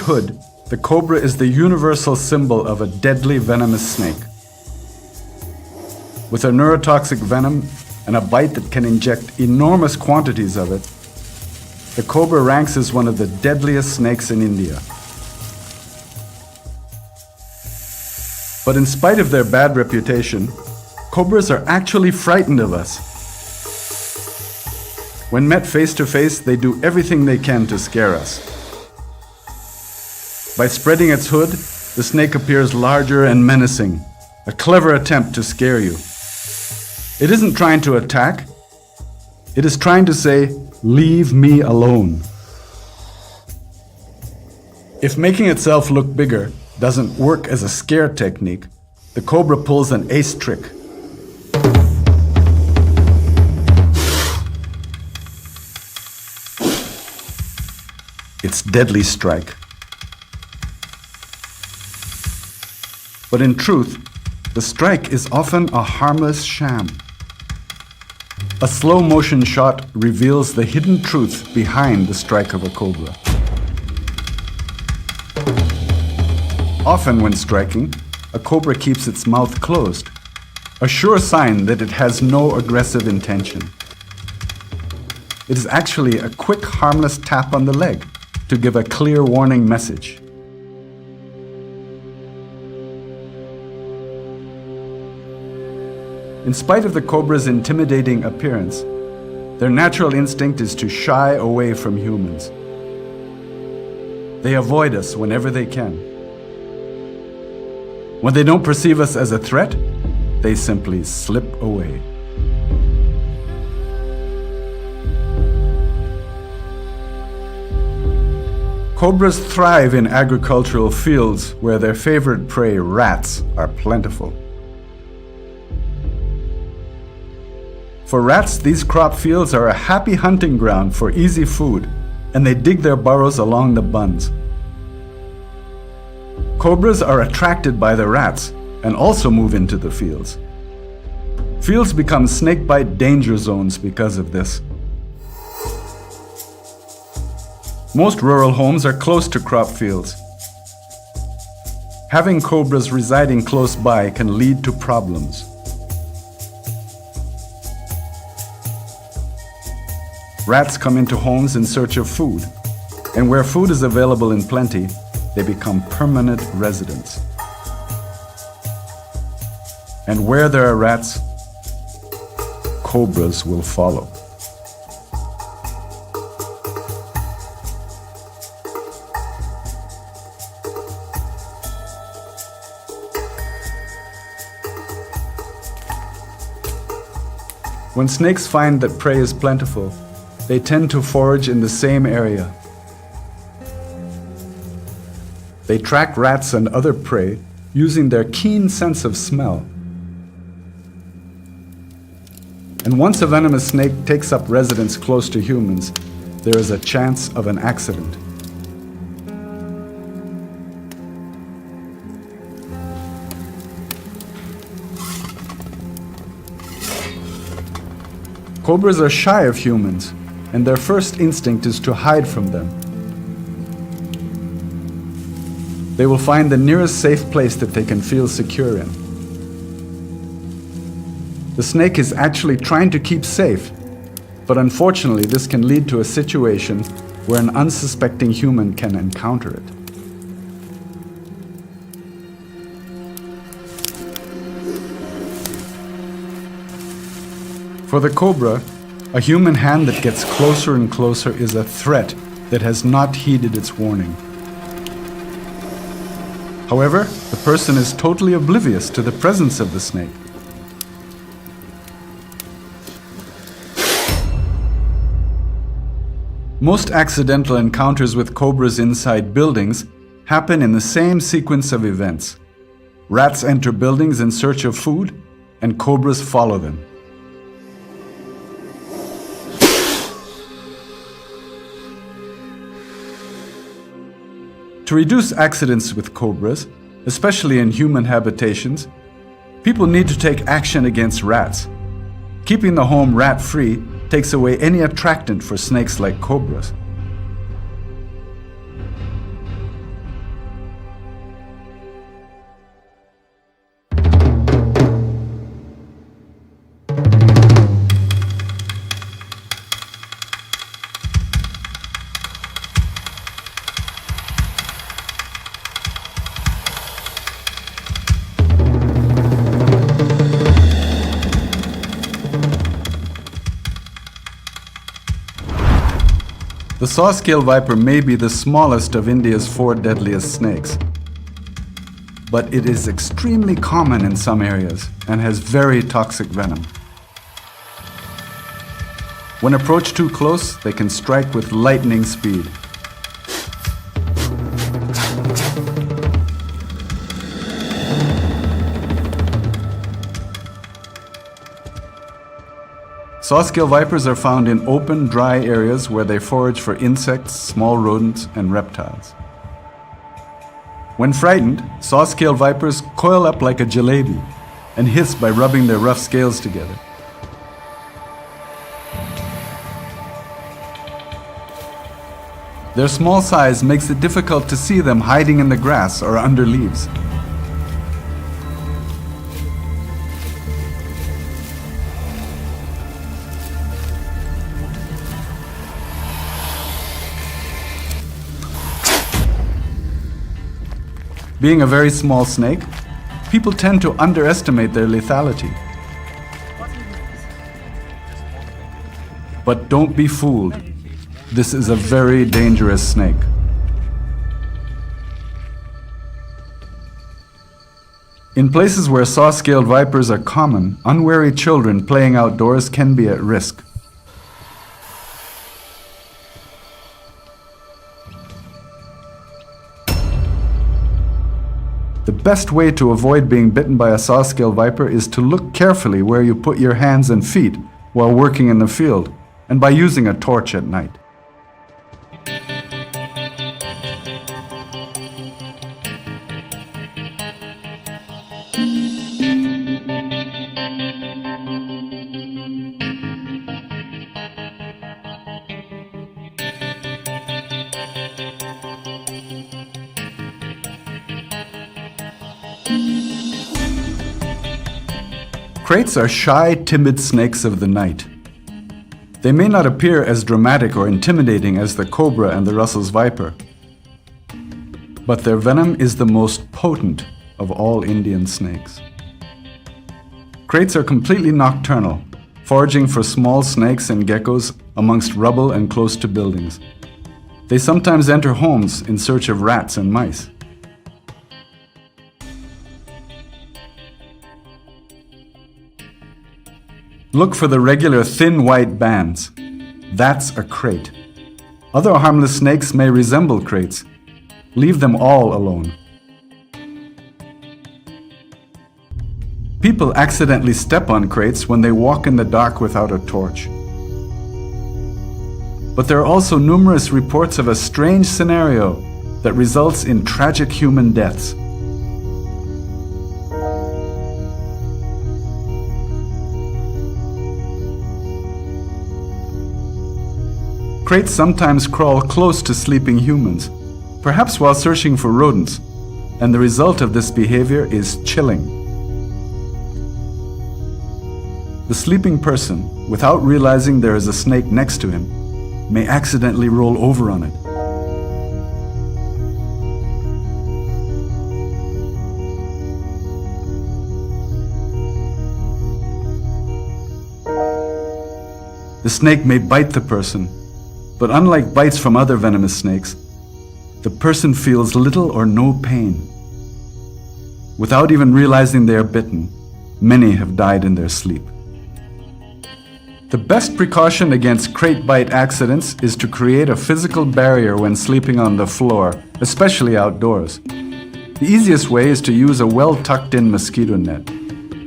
hood, the cobra is the universal symbol of a deadly venomous snake. With a neurotoxic venom and a bite that can inject enormous quantities of it, the cobra ranks as one of the deadliest snakes in India. But in spite of their bad reputation, cobras are actually frightened of us. When met face to face, they do everything they can to scare us. By spreading its hood, the snake appears larger and menacing, a clever attempt to scare you. It isn't trying to attack. It is trying to say, "Leave me alone." If making itself look bigger doesn't work as a scare technique, the cobra pulls an ace trick. Its deadly strike. But in truth, the strike is often a harmless sham. A slow motion shot reveals the hidden truth behind the strike of a cobra. Often when striking, a cobra keeps its mouth closed, a sure sign that it has no aggressive intention. It is actually a quick, harmless tap on the leg to give a clear warning message. In spite of the cobra's intimidating appearance, their natural instinct is to shy away from humans. They avoid us whenever they can. When they don't perceive us as a threat, they simply slip away. Cobras thrive in agricultural fields where their favorite prey, rats, are plentiful. For rats, these crop fields are a happy hunting ground for easy food, and they dig their burrows along the bunds. Cobras are attracted by the rats and also move into the fields. Fields become snakebite danger zones because of this. Most rural homes are close to crop fields. Having cobras residing close by can lead to problems. Rats come into homes in search of food, and where food is available in plenty, they become permanent residents. And where there are rats, cobras will follow. When snakes find that prey is plentiful, they tend to forage in the same area. They track rats and other prey using their keen sense of smell. And once a venomous snake takes up residence close to humans, there is a chance of an accident. Cobras are shy of humans, and their first instinct is to hide from them. They will find the nearest safe place that they can feel secure in. The snake is actually trying to keep safe, but unfortunately this can lead to a situation where an unsuspecting human can encounter it. For the cobra, a human hand that gets closer and closer is a threat that has not heeded its warning. However, the person is totally oblivious to the presence of the snake. Most accidental encounters with cobras inside buildings happen in the same sequence of events. Rats enter buildings in search of food, and cobras follow them. To reduce accidents with cobras, especially in human habitations, people need to take action against rats. Keeping the home rat-free takes away any attractant for snakes like cobras. saw-scale viper may be the smallest of India's 4 deadliest snakes, but it is extremely common in some areas and has very toxic venom. When approached too close, they can strike with lightning speed. Saw-scale vipers are found in open, dry areas where they forage for insects, small rodents, and reptiles. When frightened, saw-scale vipers coil up like a jalebi and hiss by rubbing their rough scales together. Their small size makes it difficult to see them hiding in the grass or under leaves. Being a very small snake, people tend to underestimate their lethality. But don't be fooled. This is a very dangerous snake. In places where saw-scaled vipers are common, unwary children playing outdoors can be at risk. The best way to avoid being bitten by a saw-scale viper is to look carefully where you put your hands and feet while working in the field, and by using a torch at night. Kraits are shy, timid snakes of the night. They may not appear as dramatic or intimidating as the cobra and the Russell's viper, but their venom is the most potent of all Indian snakes. Kraits are completely nocturnal, foraging for small snakes and geckos amongst rubble and close to buildings. They sometimes enter homes in search of rats and mice. Look for the regular thin white bands. That's a krait. Other harmless snakes may resemble kraits. Leave them all alone. People accidentally step on kraits when they walk in the dark without a torch. But there are also numerous reports of a strange scenario that results in tragic human deaths. Kraits sometimes crawl close to sleeping humans, perhaps while searching for rodents, and the result of this behavior is chilling. The sleeping person, without realizing there is a snake next to him, may accidentally roll over on it. The snake may bite the person, but unlike bites from other venomous snakes, the person feels little or no pain. Without even realizing they are bitten, many have died in their sleep. The best precaution against krait bite accidents is to create a physical barrier when sleeping on the floor, especially outdoors. The easiest way is to use a well-tucked-in mosquito net.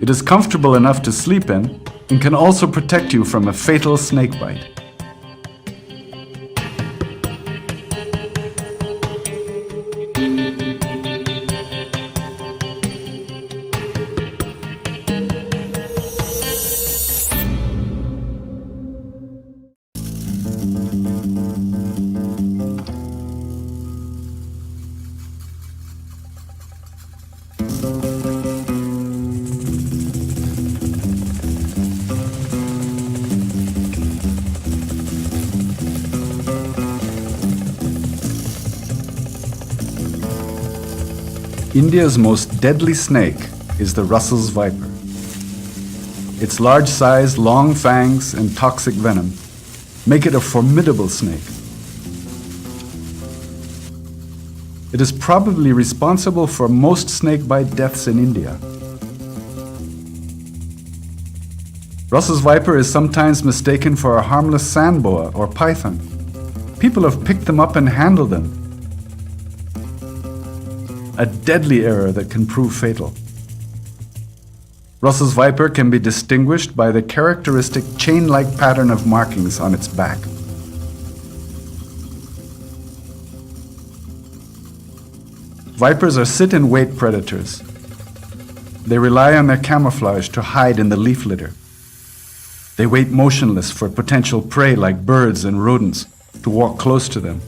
It is comfortable enough to sleep in and can also protect you from a fatal snake bite. India's most deadly snake is the Russell's viper. Its large size, long fangs, and toxic venom make it a formidable snake. It is probably responsible for most snakebite deaths in India. Russell's viper is sometimes mistaken for a harmless sand boa or python. People have picked them up and handled them. A deadly error that can prove fatal. Russell's viper can be distinguished by the characteristic chain-like pattern of markings on its back. Vipers are sit-and-wait predators. They rely on their camouflage to hide in the leaf litter. They wait motionless for potential prey like birds and rodents to walk close to them.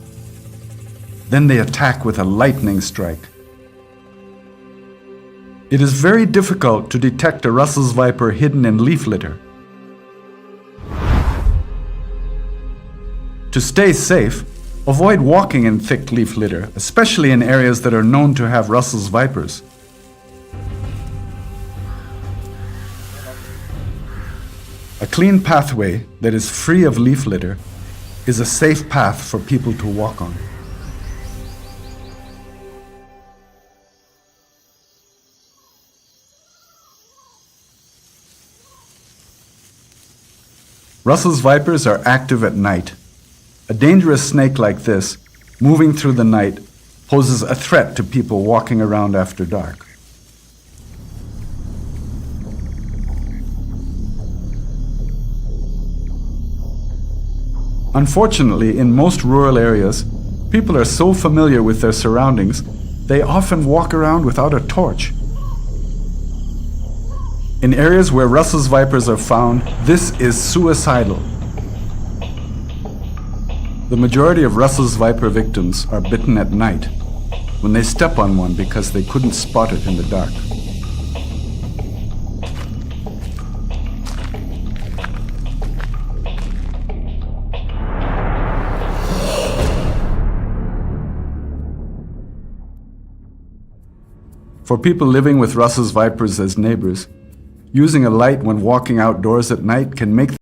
Then they attack with a lightning strike. It is very difficult to detect a Russell's viper hidden in leaf litter. To stay safe, avoid walking in thick leaf litter, especially in areas that are known to have Russell's vipers. A clean pathway that is free of leaf litter is a safe path for people to walk on. Russell's vipers are active at night. A dangerous snake like this, moving through the night, poses a threat to people walking around after dark. Unfortunately, in most rural areas, people are so familiar with their surroundings, they often walk around without a torch. In areas where Russell's vipers are found, this is suicidal. The majority of Russell's viper victims are bitten at night, when they step on one because they couldn't spot it in the dark. For people living with Russell's vipers as neighbors, using a light when walking outdoors at night can make